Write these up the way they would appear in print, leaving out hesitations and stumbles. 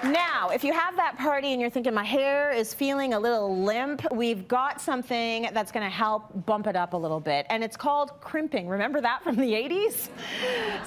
Now, if you have that party and you're thinking my hair is feeling a little limp, we've got something that's going to help bump it up a little bit, and it's called crimping. Remember that from the 80s?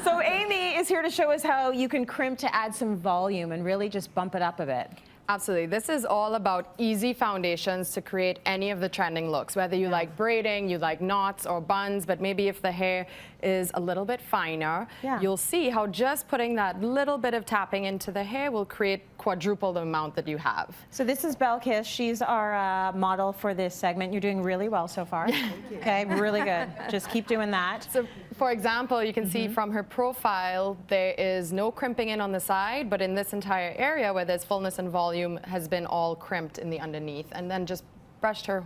So Amy is here to show us how you can crimp to add some volume and really just bump it up a bit. Absolutely. This is all about easy foundations to create any of the trending looks, whether you like braiding, you like knots or buns, but maybe if the hair is a little bit finer, you'll see how just putting that little bit of tapping into the hair will create quadruple the amount that you have. So this is Belkis. She's our model for this segment. You're doing really well so far. Okay, really good. Just keep doing that. So, for example, you can see from her profile, there is no crimping in on the side, but in this entire area where there's fullness and volume has been all crimped in the underneath, and then just brushed her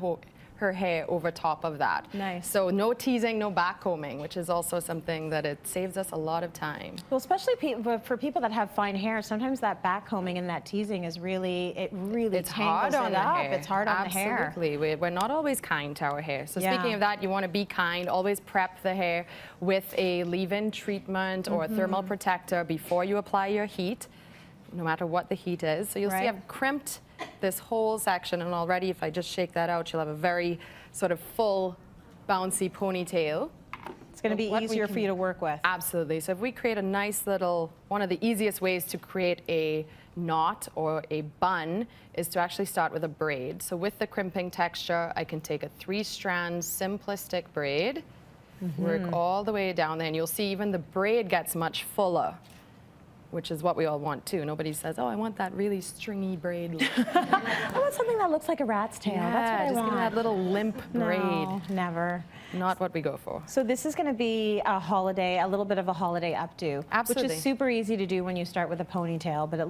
hair over top of that. Nice. So no teasing, no back combing, which is also something that it saves us a lot of time. Well, especially for people that have fine hair, sometimes that back combing and that teasing is really, it's hard on the hair. It's hard on the hair. Absolutely. We're not always kind to our hair. So speaking of that, you want to be kind. Always prep the hair with a leave-in treatment or a thermal protector before you apply your heat, no matter what the heat is. So you'll see I've crimped this whole section, and already if I just shake that out, you'll have a very sort of full, bouncy ponytail. It's going to be easier for you to work with. Absolutely. So if we create a nice little, one of the easiest ways to create a knot or a bun is to actually start with a braid. So with the crimping texture, I can take a 3-strand simplistic braid, work all the way down there, and you'll see even the braid gets much fuller, which is what we all want too. Nobody says, oh, I want that really stringy braid look. I want something that looks like a rat's tail. Yeah, that's what I just want. give me that little limp braid. No, never. Not what we go for. So this is going to be a holiday, a little bit of a holiday updo. Absolutely. Which is super easy to do when you start with a ponytail, but it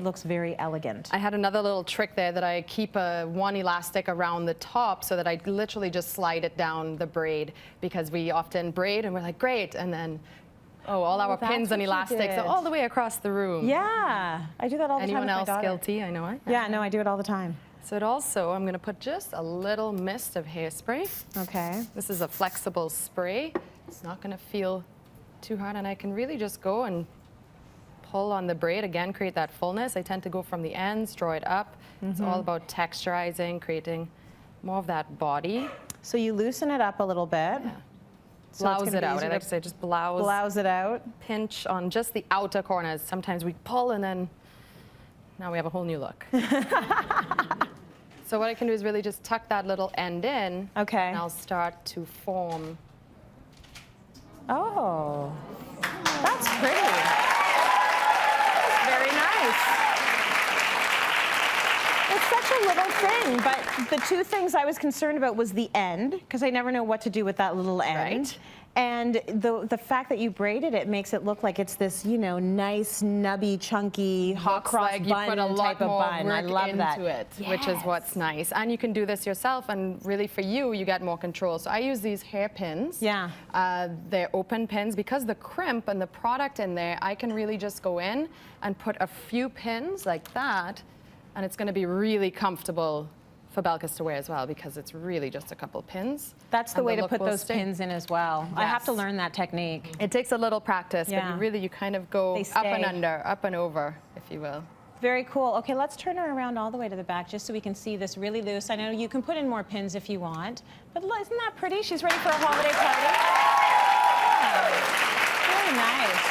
looks very elegant. I had another little trick there that I keep one elastic around the top so that I literally just slide it down the braid, because we often braid and we're like, great, and then all our pins and elastics are all the way across the room. Yeah, I do that all the time with my daughter. Anyone else guilty? I know it. Yeah, no, I do it all the time. So it also, I'm going to put just a little mist of hairspray. Okay. This is a flexible spray. It's not going to feel too hard, and I can really just go and pull on the braid. Again, create that fullness. I tend to go from the ends, draw it up. It's all about texturizing, creating more of that body. So you loosen it up a little bit. Yeah. So blouse it out. I like to say just blouse. Blouse it out. Pinch on just the outer corners. Sometimes we pull and then now we have a whole new look. So what I can do is really just tuck that little end in. Okay. And I'll start to form. Oh, that's pretty. That's very nice. It's such a little thing, but the two things I was concerned about was the end, because I never know what to do with that little end. Right. And the fact that you braided it makes it look like it's this, you know, nice, nubby, chunky, hot cross like bun you put a lot type of more bun. I work love into that. it, which is what's nice. And you can do this yourself, and really for you, you get more control. So I use these hair pins. Yeah. They're open pins. Because the crimp and the product in there, I can really just go in and put a few pins like that, and it's going to be really comfortable for Belkis to wear as well, because it's really just a couple pins. That's the way to put those pins in as well. I have to Yes. learn that technique. It takes a little practice, but you kind of go up and under, up and over, if you will. Very cool. Okay, let's turn her around all the way to the back just so we can see this really loose. I know you can put in more pins if you want, but isn't that pretty? She's ready for a holiday party. Very nice.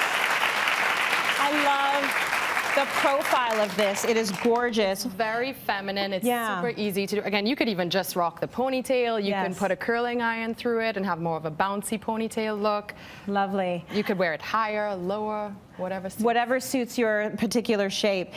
I love the profile of this. It is gorgeous. Very feminine. It's super easy to do. Again, you could even just rock the ponytail. You can put a curling iron through it and have more of a bouncy ponytail look. Lovely. You could wear it higher, lower, whatever suits. Whatever suits your particular shape.